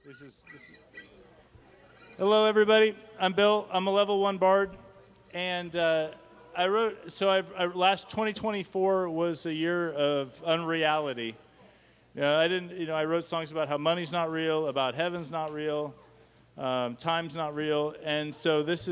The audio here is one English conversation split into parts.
This is. Hello, everybody. I'm Bill. I'm a level 1 bard, and I wrote. So last 2024 was a year of unreality. I wrote songs about how money's not real, about heaven's not real, time's not real, and so this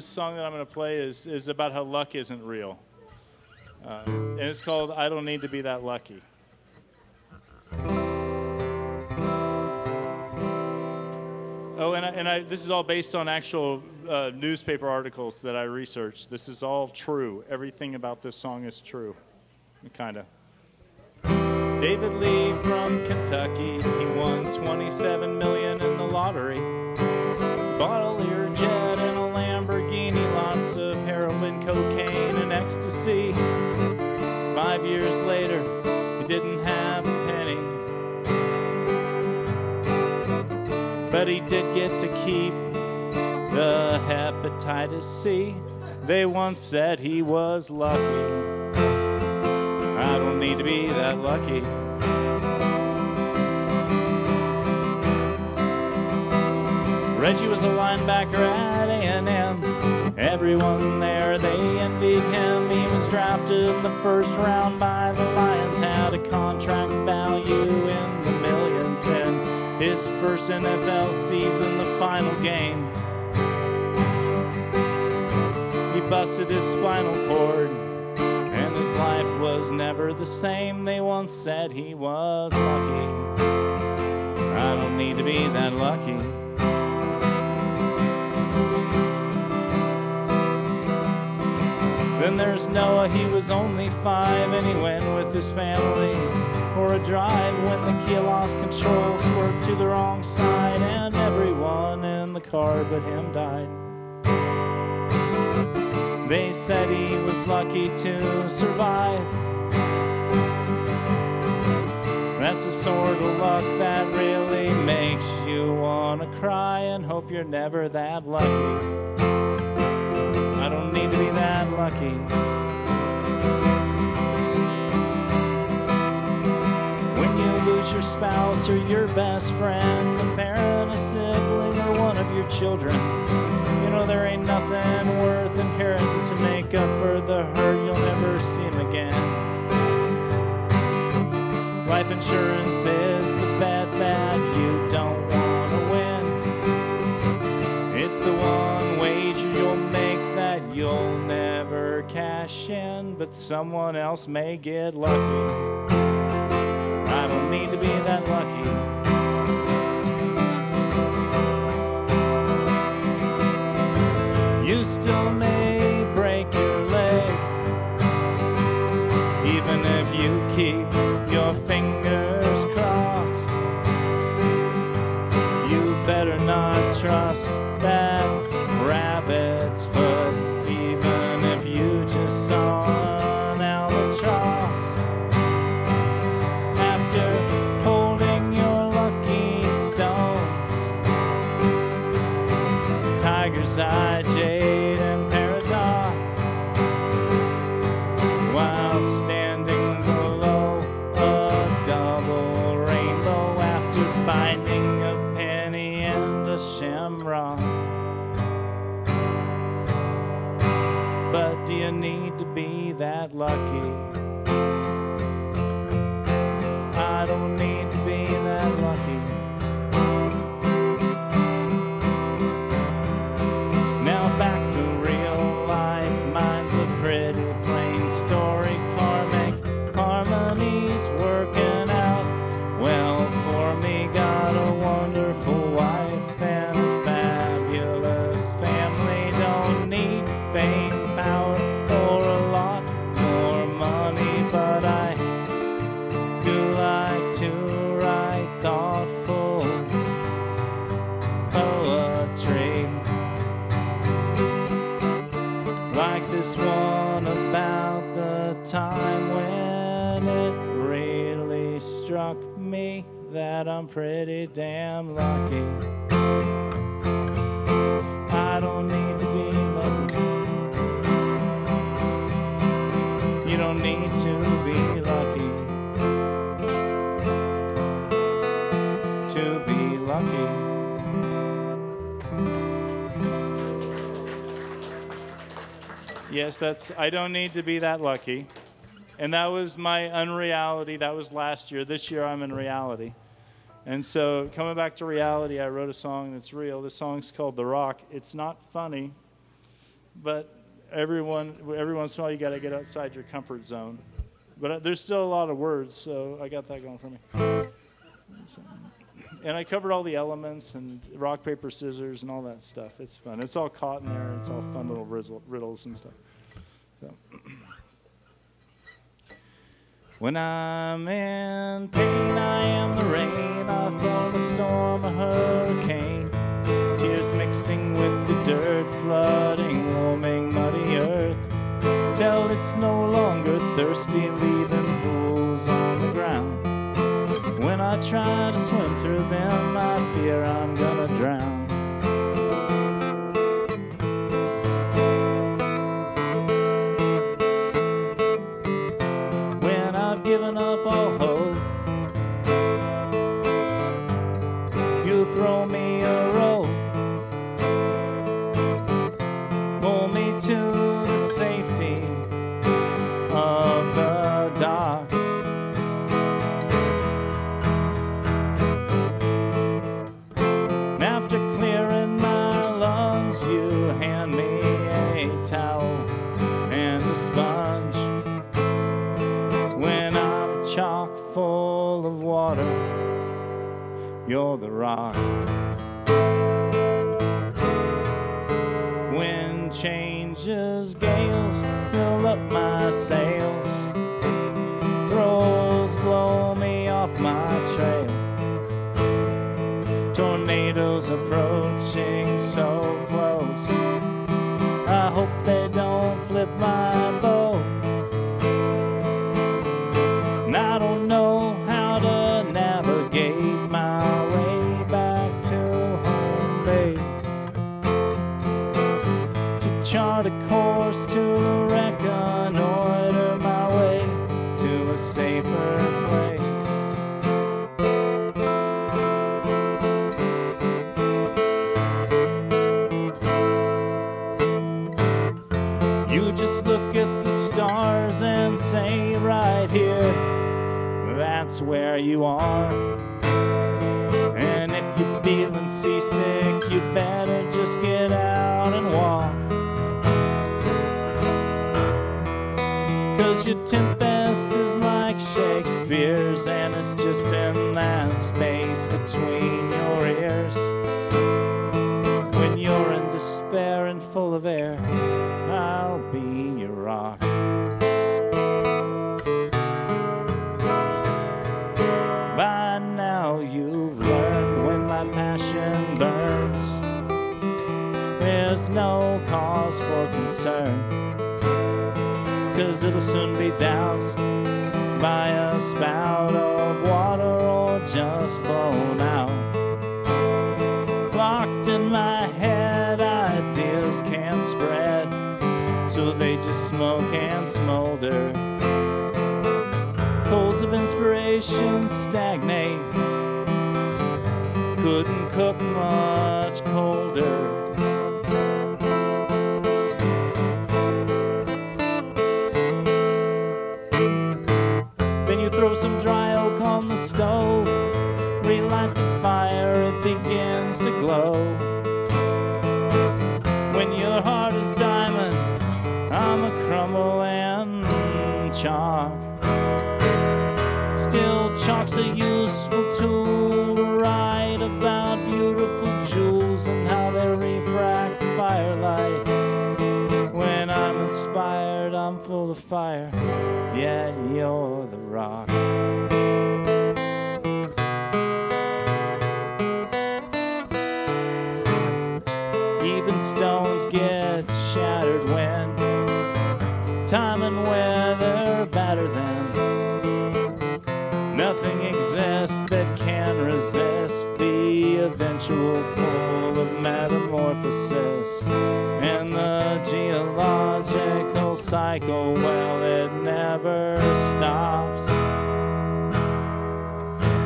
song that I'm going to play is about how luck isn't real, and it's called "I Don't Need to Be That Lucky." Oh, and this is all based on actual newspaper articles that I researched. This is all true. Everything about this song is true, kind of. David Lee from Kentucky, he won $27 million in the lottery. Bought a Learjet and a Lamborghini, lots of heroin, cocaine, and ecstasy. 5 years later, he didn't have a penny. But he did get to keep the hepatitis C. They once said he was lucky. I don't need to be that lucky. Reggie was a linebacker at A&M. Everyone there, they envied him. He was drafted in the first round by the Lions. Had a contract value in the millions then. His first NFL season, the final game, he busted his spinal cord, and his life was never the same. They once said he was lucky. I don't need to be that lucky. Then there's Noah, he was only 5, and he went with his family for a drive when the Kia lost control, swerved to the wrong side, and everyone in the car but him died. They said he was lucky to survive. That's the sort of luck that really makes you want to cry and hope you're never that lucky. I don't need to be that lucky. Lose your spouse or your best friend, a parent, a sibling, or one of your children. You know there ain't nothing worth inheriting to make up for the hurt. You'll never see him again. Life insurance is the bet that you don't want to win. It's the one wager you'll make that you'll never cash in, but someone else may get lucky. I don't need to be that lucky. You still may break your leg, even if you keep your fingers crossed. You better not trust that rabbit's foot, even if you just saw an albatross. Tiger's eye, jade, and peridot, while standing below a double rainbow after finding a penny and a shamrock. But do you need to be that lucky? I don't need to be that lucky. Back to real life, mine's a pretty plain story. Karmic harmonies working out well for me. Got a wonderful wife and a fabulous family. Don't need fame, power, or a lot more money, but I do like to write thoughtful poetry. Like this one about the time when it really struck me that I'm pretty damn lucky. I don't need to be lucky. You don't need to be lucky to be lucky. lucky. Yes, I don't need to be that lucky. And that was my unreality. That was last year. This year I'm in reality. And so coming back to reality, I wrote a song that's real. This song's called The Rock. It's not funny, but every once in a while you got to get outside your comfort zone. But there's still a lot of words, so I got that going for me. And I covered all the elements and rock, paper, scissors and all that stuff. It's fun. It's all caught in there. It's all fun little riddles and stuff. So. When I'm in pain, I am the rain. I form a storm, a hurricane. Tears mixing with the dirt, flooding, warming muddy earth. Till it's no longer thirsty, leaving pools on the ground. When I try to swim through them, I fear I'm gonna drown. When I've given up all hope, you throw me a rope, pull me to the safety of the dock. After clearing my lungs, you hand me a towel and a sponge. When I'm chock full of water, you're the rock. Wind changes, gales fill up my sails. Throws blow me off my trail. Tornadoes approaching so close. I hope they don't flip my boat. And I don't know how to navigate my way back to home base. To chart a course, to reconnoiter my way to a safer place. You just look at the stars and say right here, that's where you are. And if you're feeling seasick, you better just get out and walk. 'Cause your tempest is like Shakespeare's, and it's just in that space between your ears. When you're in despair and full of air, I'll be your rock. By now you've learned when my passion burns, there's no cause for concern. 'Cause it'll soon be doused by a spout of water or just blown out. Locked in my head, ideas can't spread, so they just smoke and smolder. Coals of inspiration stagnate, couldn't cook much colder. Then you throw some dry oak on the stove, relight the fire, it begins to glow. When your heart is diamond, I'm a crumble and chalk. Still, chalk's a useful tool to write about beautiful jewels and how they refract firelight. When I'm inspired, I'm full of fire, yet you're the rock. Even stones get shattered when time and weather batter them. Nothing exists that can resist the eventual pull of metamorphosis. And the geological cycle, well, it never stops.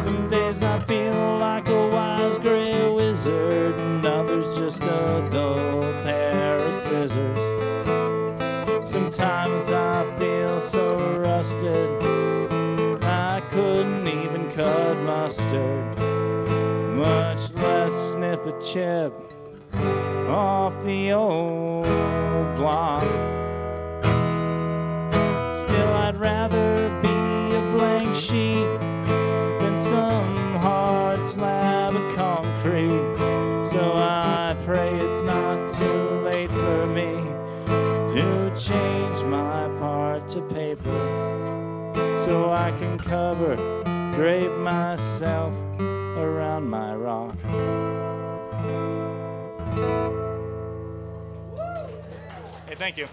Some days I feel like a wise grape just a dull pair of scissors. Sometimes I feel so rusted, I couldn't even cut mustard, much less sniff a chip off the old block. Still, I'd rather be a blank sheet than some hard slab of concrete. So I pray it's not too late for me to change my part to paper, so I can drape myself around my rock. Hey, thank you.